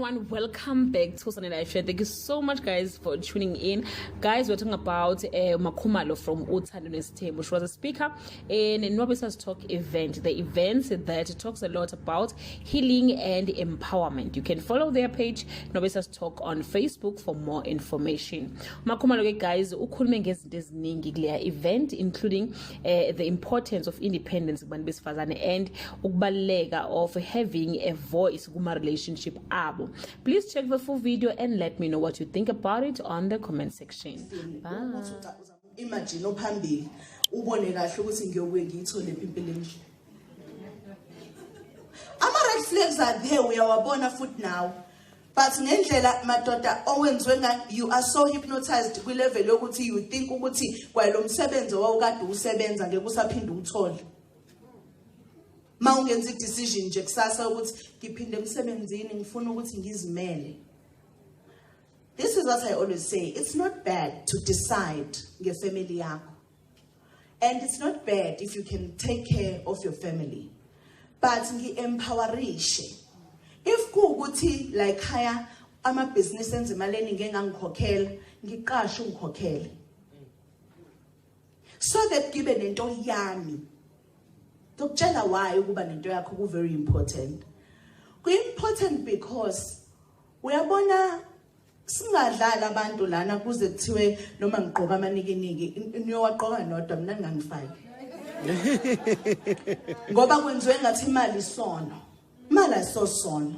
everyone, welcome back to Uthando Live Show. Thank you so much, guys, for tuning in. Guys, we're talking about Makhumalo from Uthando, nesthembu. She was a speaker in Nwabisa's Talk event, the event that talks a lot about healing and empowerment. You can follow their page, Nwabisa's Talk, on Facebook for more information. Makhumalo, guys, ukhulume ngezinto eziningi kule event, including the importance of independence and ukubaluleka of having a voice kuma relationship abo. Please check the full video and let me know what you think about it on the comment section. Bye. Imagine ophambili ubone kahle ukuthi ngiyobuye ngiyithole empilweni. Ama red flags are there, uyawabona futhi now. But ngendlela madoda owenziwe nga, you are so hypnotized kwi level yokuthi you think ukuthi kwalo msebenzi owawukade usebenza ngeke usaphinda uthole. Maungenza decision nje kusasa ukuthi ngiphinde emsebenzini ngifuna ukuthi ngizimele. This is what I always say. It's not bad to decide ngefamily yakho. And it's not bad if you can take care of your family. But ngi-empowerishe. If kuukuthi like haya ama business enze imali eningi engangikhokhela, ngiqashe ungikhokhele. So that ngibe nento yami. Dokutshela why ukuba nento yakho ku very important. Ku-important because uyabona singadlala abantu lana kuze kuthiwe noma ngigqoka amanikiniki niyowaqoka nodwa mina ngangifaki. Ngoba kwenziwe ngathi imali isono. Imali ayisosono.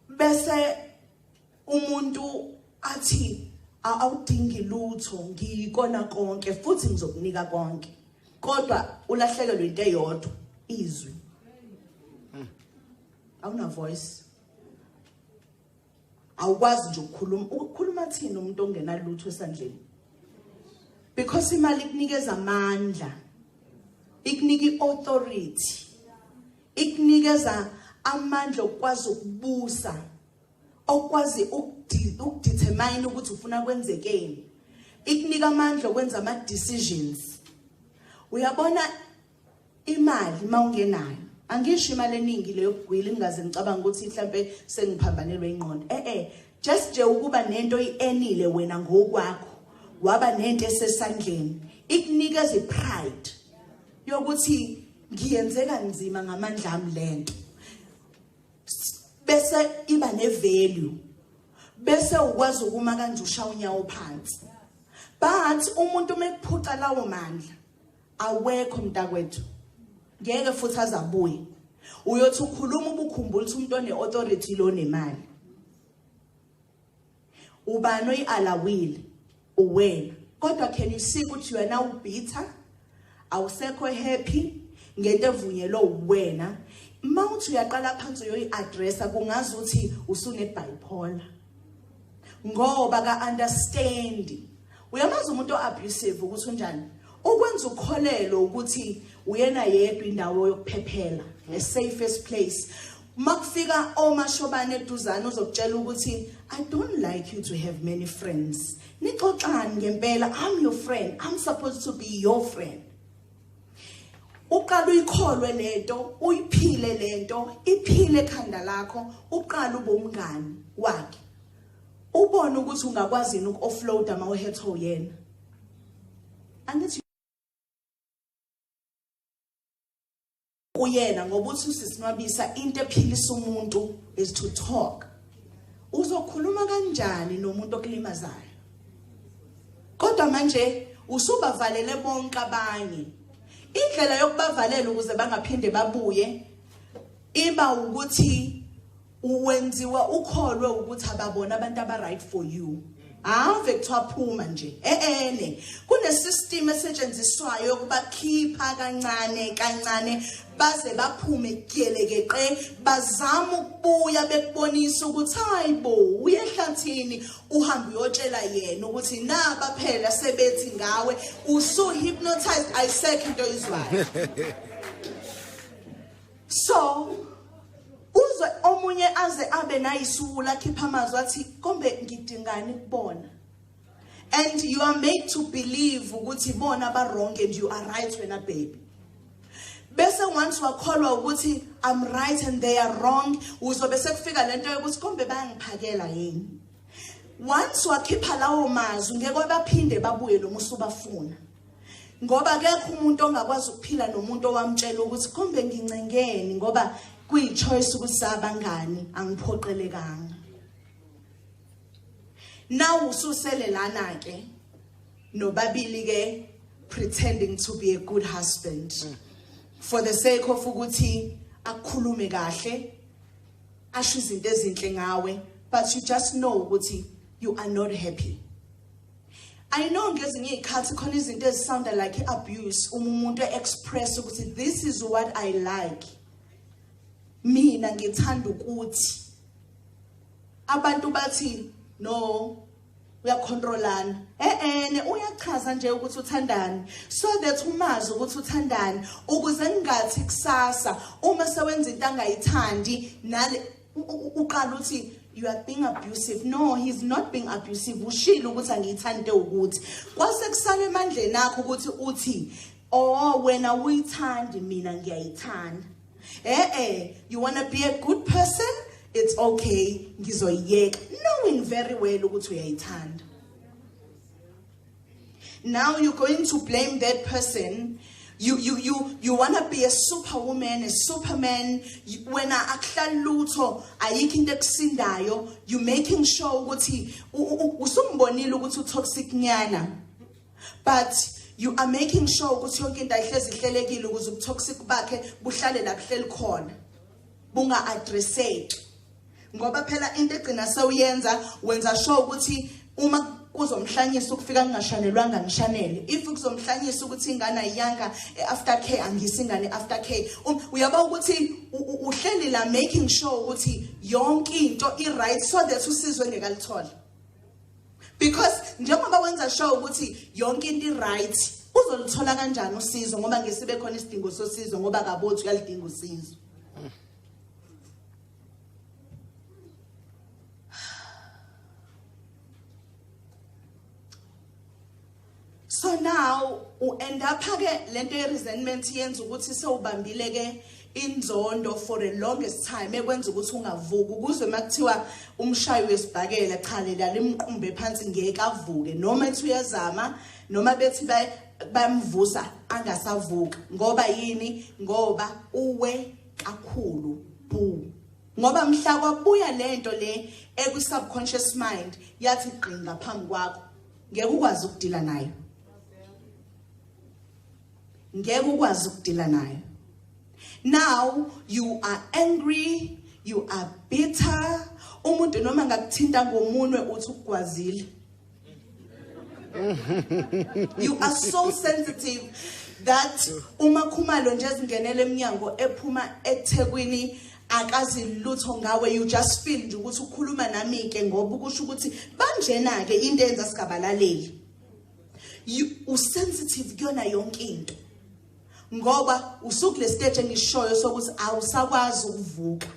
Bese umuntu athi awudingi lutho ngikona konke futhi ngizokunika konke. Kodwa ulahlekelwe into eyodwa, izwi. Awuna voice. Awukwazi nje ukukhuluma thini umuntu ongenalutho esandleni. Because imali ikunikeza amandla. Ikunika authority. Ikunikeza amandla okwazi ukubusa. Okwazi ukudetermine ukuthi ufuna kwenzekeni. Ikunika amandla okwenza ama decisions. Uyabona imali mawungenayo. Angisho imali eningi leyo kugwila ingaze ngicabanga ukuthi mhlambe sengiphambanelwe ingqondo. Just nje ukuba nento enile wena ngokwakho. Waba nento esesandleni. Ikunikeza ipride yokuthi ngiyenze kanzima ngamandla ami lento. Bese iba nevalue. Bese ukwazi ukuma kanje ushaya unyawo phansi. But umuntu mekuphuca lawo mandla awekho mntakwethu. Ngeke futhi azabuye. Uyothi ukhuluma ubukhumbula ukuthi umuntu one authority lo nemali. Ubani oyialawile uwena. Kodwa can you see ukuthi you are now bitter? Awusekho happy ngento evunyelwe uwena. Mawuthi uyaqala phansi uyoyi-addressa kungazi ukuthi usune bipolar. Ngoba ka understand. Uyamazi umuntu abusive ukuthi unjani? Ukwenza ukholelo ukuthi uyena yedwa indawo yokuphephela, the safest place. Makufika omashobane eduzane uzokutshela ukuthi I don't like you to have many friends. Nixoxani ngempela, I'm your friend. I'm supposed to be your friend. Uqala uyikholwe lento, uyiphile lento, iphile ekhanda lakho, uqala ube umngani wakhe. Ubone ukuthi ungakwazi uku-offload ama-hetho yena. Angithi uyena ngoba uthi usisinwabisa into ephilisa umuntu is to talk. Uzokhuluma kanjani nomuntu okulimazayo? Kodwa manje usubavalele bonke abanye. Indlela yokubavalela ukuze bangaphinde babuye iba ukuthi uwenziwa ukholwe ukuthi ababona abantu aba right for you. Ave kuthiwa phuma nje. Kune system esetshenziswayo yokubakhipha kancane kancane baze baphume gelekeqe bazama ukubuya bekubonisa ukuthi hayibo uyehlathini uhambe uyotshela yena ukuthi naba phela sebethi ngawe usu hypnotized ayisekho into izwayo. So uzwe omunye aze abe nayisuku lakhipha amazwi athi kombe ngidingani kubona. And you are made to believe ukuthi bona ba wrong and you are right wena baby. bese once wakholwa ukuthi I'm right and they are wrong, uzobe sekufika lento yokuthi kombe bayangiphakela yini. Once wakhipha lawo mazwi ngeke baphinde babuye noma usubafuna. Ngoba akekho umuntu ongakwazi ukuphila nomuntu owamtshela ukuthi kombe ngincengeni ngoba kuyichoice ukuthi sabangani angiphoqelekanga. Now ususele lana ke nobabili ke pretending to be a good husband for the sake of ukuthi akukhulume kahle asho izinto ezinhle ngawe, but you just know ukuthi you are not happy. I know ngezinye izikhathi khona izinto ezisound like abuse umuntu express ukuthi this is what I like, mina ngithanda ukuthi abantu bathi no uyacontrolana uyachaza nje ukuthi uthandani so that umazi ukuthi uthandani ukuze ningathi kusasa uma sewenza into angayithandi nale uqala uthi you are being abusive. No, he's not being abusive. Ushilo ukuthi angiyithande ukuthi kwase kusale emandleni akho ukuthi uthi oh wena uyithandi mina ngiyayithanda. You want to be a good person? It's okay, ngizoyeka, knowing very well ukuthi uyayithanda. Now you're going to blame that person. You want to be a superwoman, a superman. When akuhlali lutho ayikho into ekusindayo, you making sure ukuthi usumbonile ukuthi utoxic nyana, but you are making sure ukuthi yonke into ayihlezi ihlelekile ukuze ubutoxic bakhe buhlale la buhleli khona bunga addresseki. Ngoba phela into egcina sewuyenza wenza sure ukuthi uma kuzomhlanyisa ukufika ngingashanelwanga ngishanele, if kuzomhlanyisa ukuthi ingane ayiyanga after care angise ingane after care, uyaba ukuthi uhleli la making sure ukuthi yonke into i-right so that usizwe ngekalithola. Because njengoba wenza sure ukuthi yonke into i-right uzolithola kanjani usizo ngoba ngesibe khona isidingo sosizo ngoba kabothi uyalidinga usizo. So now u end up ke lento ye resentment yenza ukuthi sewubambile ke inzondo for the longest time ekwenza ukuthi ungavuki ukuze makuthiwa umshayi wesibhakela cha lela limqumbe phansi ngeke avuke noma ethi uyazama noma bethi bamvusa angasavuka. Ngoba yini? Ngoba uwe kakhulu bu. Ngoba mhla kwabuya lento le eku subconscious mind yathi gqinga phambi kwakho ngeke ukwazi ukudila nayo. Ngeke ukwazi ukudila nayo. Now you are angry, you are bitter. Umuntu noma ngakuthinta ngomunwe uthi ukugwazile. You are so sensitive that uMakhumalo nje ezingenele eminyango ephuma eThekwini akazi lutho ngawe, you just feel nje ukuthi ukhuluma nami ke ngoba ukusho ukuthi banjena ke into enza sikabalaleli. You usensitive kuyona yonke into. Ngoba usukule stage engishoyo sokuthi awusakwazi ukuvuka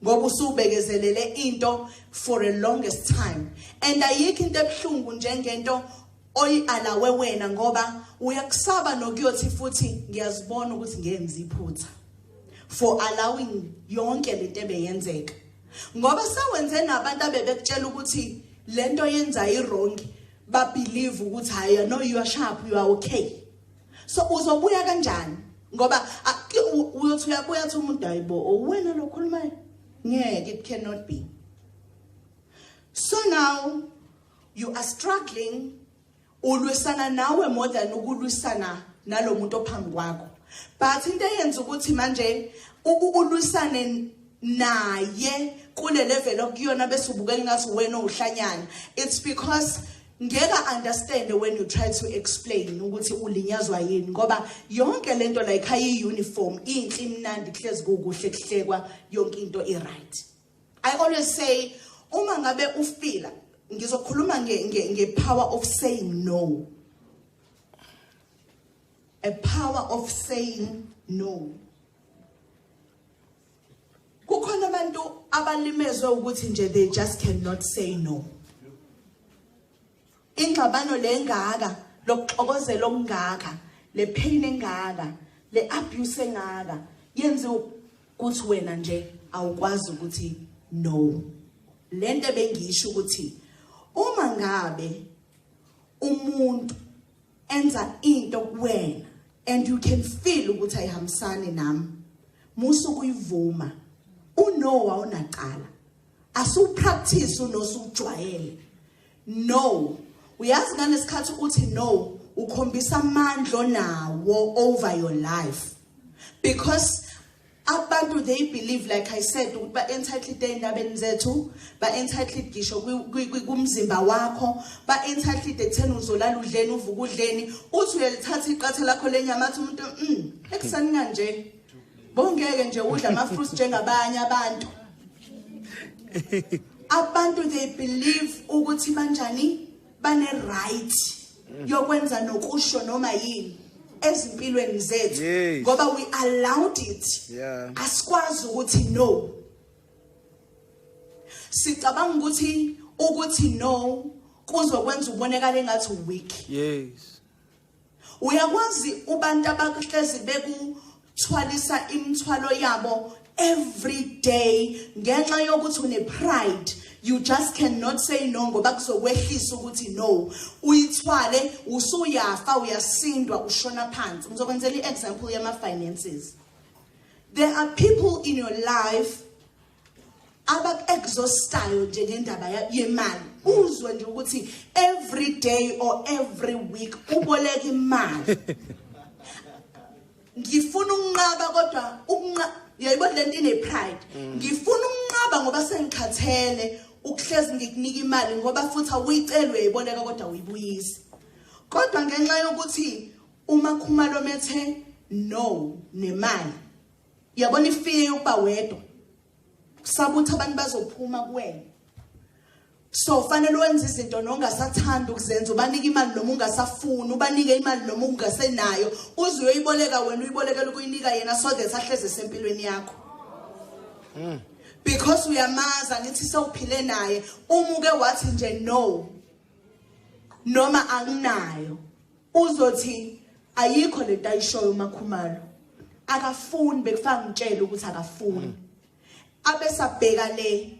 ngoba usubekezelele into for the longest time, and ayikho into ebhlungu njengento oyialawe wena ngoba uyakusaba nokuyothi futhi ngiyazibona ukuthi ngiyenza iphutha for allowing yonke lento ebeyenzeka. Ngoba sawenze nabantu abebekutshela ukuthi lento yenza iwrong ba believe ukuthi hayi no you are sharp, you are okay. So uzobuya kanjani ngoba uyothi uyabuya athi umuntu ayibo wena lokhulumayo ngeke, it cannot be. So now you are struggling ulwisana nawe more than ukulwisana nalomuntu ophambi kwakho, but into eyenza ukuthi manje ulwisane naye kule level okuyona bese ubukela ngathi wena uhlanyana. It's because ngeke understand when you try to explain ukuthi ulinyazwa yini ngoba yonke lento like hayi uniform inhle imnandi kuhlezi kuhle kuhlekwa yonke into i-right. I always say uma ngabe ufila ngizokhuluma nge power of saying no. A power of saying no. Kukhona abantu abalimezwe ukuthi nje they just cannot say no. Ingxabano lengaka lokuxokozela okungaka le pain engaka le abuse engaka yenze ukuthi wena nje awukwazi ukuthi no. Lento bengisho ukuthi uma ngabe umuntu enza into kuwena and you can feel ukuthi ayihambisani nami, musu kuyivuma. Uno awunaqala. Asupractice unosujwayele. No. Uyazi nganesikhathi uthi no, ukhombisa amandla nawo over your life. Because abantu, they believe, like I said, ba entitled endabeni zethu, ba entitled gisho kumzimba wakho, ba entitled ekutheni uzolala udleni uvuka udleni, uthi uyalithatha iqatha lakho lenyama athi umuntu ekusani kanje. Bongeke nje udla ama fruits njengabanye abantu. Abantu, they believe ukuthi banjani bane right yokwenza nokusho noma yini ezimpilweni zethu ngoba we allowed it. Asikwazi ukuthi no. Sicabanga ukuthi no kuzokwenza ubonekala engathi weak. Yes. Uyakwazi ubantu abahlezi bekuthwalisa imithwalo yabo every day ngenxa yokuthi une pride. You just cannot say no ngoba kuzokwehlisa ukuthi no. Uyithwale usuyafa uyasindwa ushona phansi. Ngizokwenzela iexample yama finances. There are people in your life abak-exhaustayo nje ngendaba yemali. Uzwe nje ukuthi every day or every week uboleka imali. Ngifuna ukunqaba kodwa yayibona lento ine pride. Ngifuna ukunqaba ngoba sengikhathele ukuhlezi ngikunika imali ngoba futhi awuyicelwe uyiboleka kodwa uyibuyisa. Kodwa ngenxa yokuthi uMakhumalo methe no nemali, yabona ifike yokuba wedwa, kusaba abantu bazophuma kuwena. So fanele wenze izinto nongasathanda ukuzenza, ubanika imali noma ungasafuni, ubanike imali noma ungasenayo, uze uyoyiboleka wena uyibolekela ukuyinika yena so that ahleze sempilweni yakho. Because uyamaza ngithi sewuphile naye, umuke wathi nje no noma anginayo, uzothi ayikho lento ayishoyo uMakhumalo, akafuni, bekufaka ngitshela ukuthi akafuni. Abesabheka le,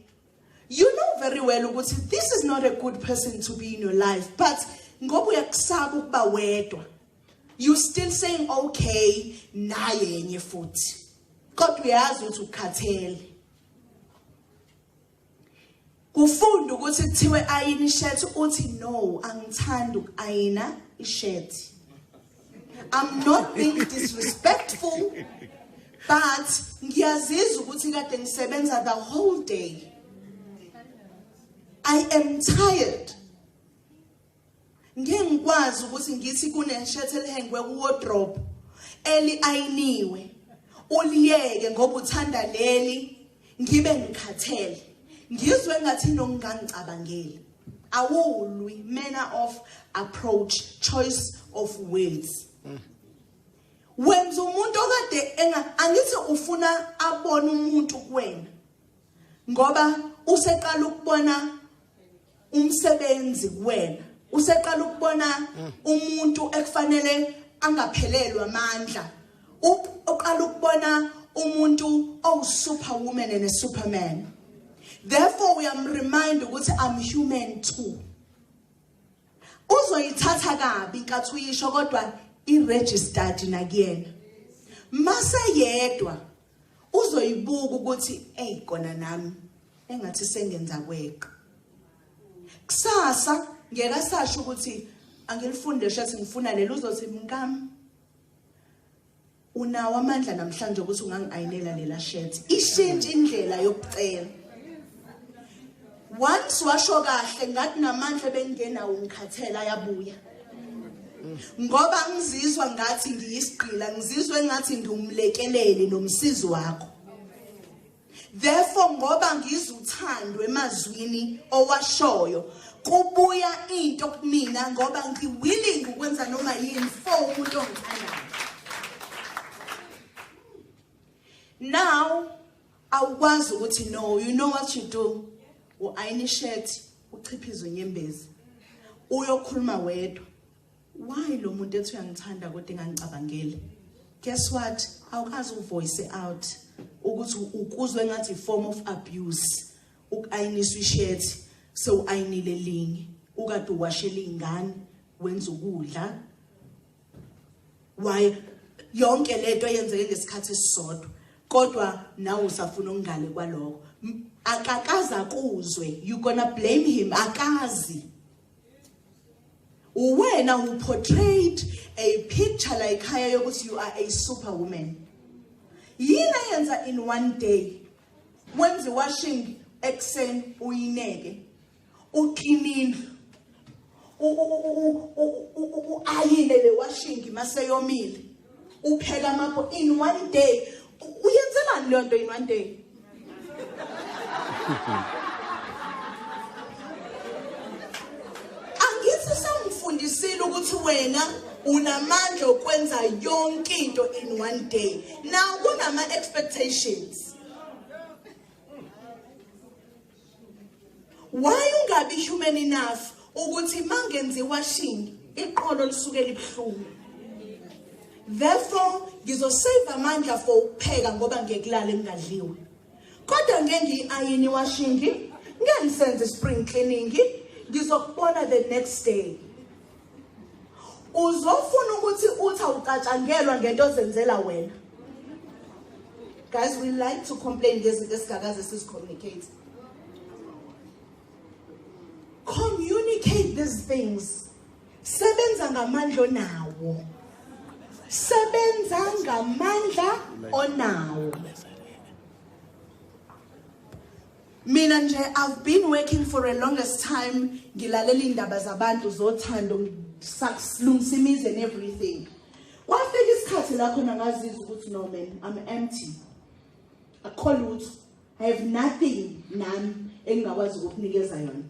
you know very well ukuthi this is not a good person to be in your life, but ngoba uyakusaba ukuba wedwa, you still saying okay naye yenye futhi, kodwa uyazi ukuthi ukhathele. Kufunda ukuthi kuthiwe ayina ishirt uthi no, angithanda ukayina ishirt. I'm not being disrespectful, but ngiyazizwa ukuthi kade ngisebenza the whole day. I am tired. Ngeke ngikwazi ukuthi ngithi kuneshirt elihengwe ku-wardrobe eli-ayiniwe uliyeke ngoba uthanda leli, ngibe ngikhathele, ngizwe ngathi nongangicabangeli. Awulwi, manner of approach, choice of words. Wenza umuntu okade angithi ufuna abone umuntu kuwena ngoba useqala ukubona umsebenzi kuwena, useqala ukubona umuntu ekufanele angaphelelwa amandla, uqala ukubona umuntu superwoman and a superman. Therefore we am reminded ukuthi I'm human too. Uzoyithatha kabi inkathi uyisho kodwa i-registered nakuyena. Mase yedwa uzoyibuka ukuthi hey kona nami engathi sengenza kweqa. Kusasa ngeke sasho ukuthi angilifunde shathi ngifuna lelo, uzothi mkami unawo amandla namhlanje ukuthi ungangiayinela lela shirt. Ishintshe indlela yokucela. Once washo kahle ngathi namandla bengenawo ngikhathela yabuya. Ngoba ngizizwa ngathi ngiyisiqila, ngizizwe ngathi ngumlekeleli nomsizi wakho. Therefore ngoba ngizuthando emazwini owashoyo, kubuya into kumina ngoba ngiwilling ukwenza noma yini for umuntu ongithandayo. Now awukwazi ukuthi no, you know what you do. Uayina shirt, uchiphiza unyembezi, uyokhuluma wedwa. Why lo muntu ethi uyangithanda kodwa engangicabangeli? guess what? Awukazi uvoice out ukuthi ukuzwe ngathi form of abuse. Ukuayiniswa ishirt so ayinile linye. Ukade uwashela ingane wenza ukudla. Why yonke lento yenzeke ngesikhathi esisodwa. Kodwa nawe usafuna ukungale kwaloko. Akakaza kuzwe, you gonna blame him. Akazi. Wena who portrayed a picture like haya yokuthi you are a superwoman. Yina yenza in one day. Wenze washing ekseni uyineke. Uclean. Ayine le washing mase yomile. Upheka amapho in one day. Uyenzelani le nto in one day? Angithi sangifundisile ukuthi wena unamandla okwenza yonke into in one day. Now kunama expectations. Why ungabi human enough ukuthi mangenzi washing iqolo lisuke libhlungu? Therefore ngizosave amandla for ukupheka ngoba ngiyekulala engadliwe. Kodwa ngengiayini washing ngengisenze spring cleaning ngizokubona the next day. Uzofuna ukuthi ucatshangelwa ngento ozenzela wena. Guys, we like to complain ngezinto esigagaze sisicommunicate. Communicate these things. Sebenza ngamandla onawo. Sebenza ngamandla onawo. Mina nje, I've been working for a longest time. Ngilalela indaba zabantu zothando sakulungisimize and everything. Wafika isikhathi la khona ngazizwa ukuthi no man, I'm empty. I call it, I have nothing nami engingakwazi ukukunikeza yona.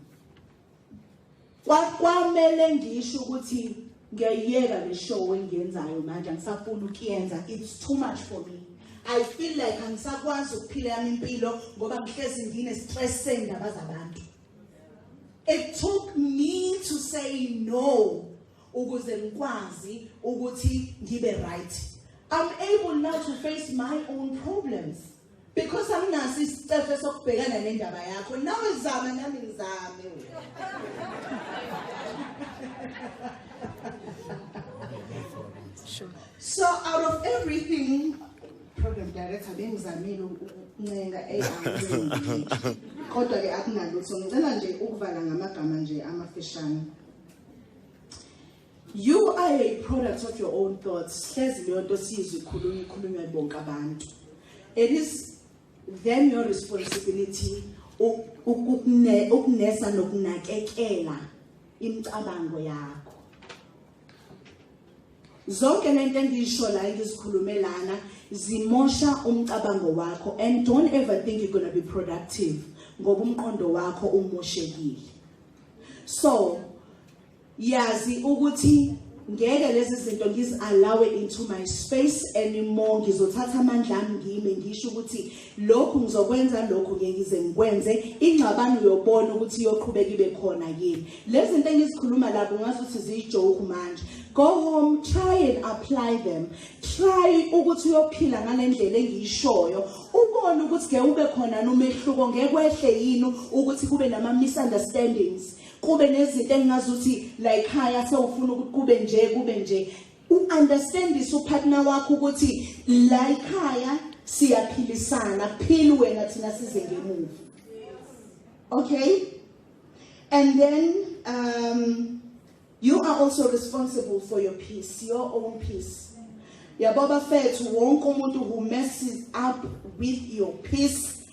Kwamele ngisho ukuthi ngiyayiyeka le show engiyenzayo manje ngisafuna ukuyenza. It's too much for me. I feel like angisakwazi ukuphila yami impilo ngoba ngihlezi ngine stress sendaba zabantu. It took me to say no ukuze ngikwazi ukuthi ngibe right. I'm able now to face my own problems because anginaso isitefe sokubhekana nendaba yakho. Nawe zama nami ngizame. Sure. So out of everything, program director bengizamile ukuncenga kodwa ke akunalutho ngicela nje ukuvala ngamagama nje amafishane. You are a product of your own thoughts. Hlezi leyo nto sizwe ikhulunywa bonke abantu. It is then your responsibility ukunesa nokunakekela imicabango yakho. Zonke lento engiyisho la ngizikhulumelana zimosha umcabango wakho, and don't ever think you're going to be productive ngoba umqondo wakho umoshekile. So yazi ukuthi ngeke lezi zinto ngizi-allow into my space anymore. Ngizothatha amandla ami ngime ngisho ukuthi lokhu ngizokwenza, lokhu ngeke ngize ngikwenze. Ingxabano uyobona ukuthi iyoqhubeka ibe khona yini. Lezi zinto engizikhuluma lapho ngazi ukuthi ziyijoke manje. Go home, try and apply them. Try ukuthi uyophila ngalendlela engiyishoyo. Ubone ukuthi ngeke ube khona nomehluko, ngeke wehle yini ukuthi kube nama misunderstandings. Kube nezinto engazuthi like haya sewufuna ukuthi kube nje. Understand this upartner wakho ukuthi la ekhaya siyaphilisana, phila wena thina size ngemuva. Okay? And then you are also responsible for your peace, your own peace. Yababa fethu wonke umuntu who messes up with your peace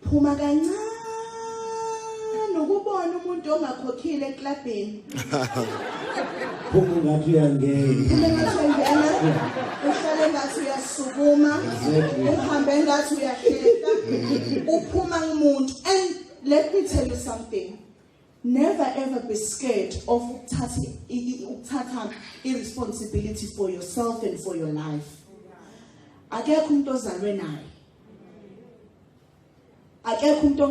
phuma kancane ukubona umuntu ongakhokhile eklabheni. Phuma ngathi uyangena. Uhlale ngathi uyasukuma, uhambe ngathi uyahleka, uphuma ngumuntu. And let me tell you something. Never ever be scared of ukuthatha irresponsibility for yourself and for your life. Akekho umuntu ozalwe naye. Akekho umuntu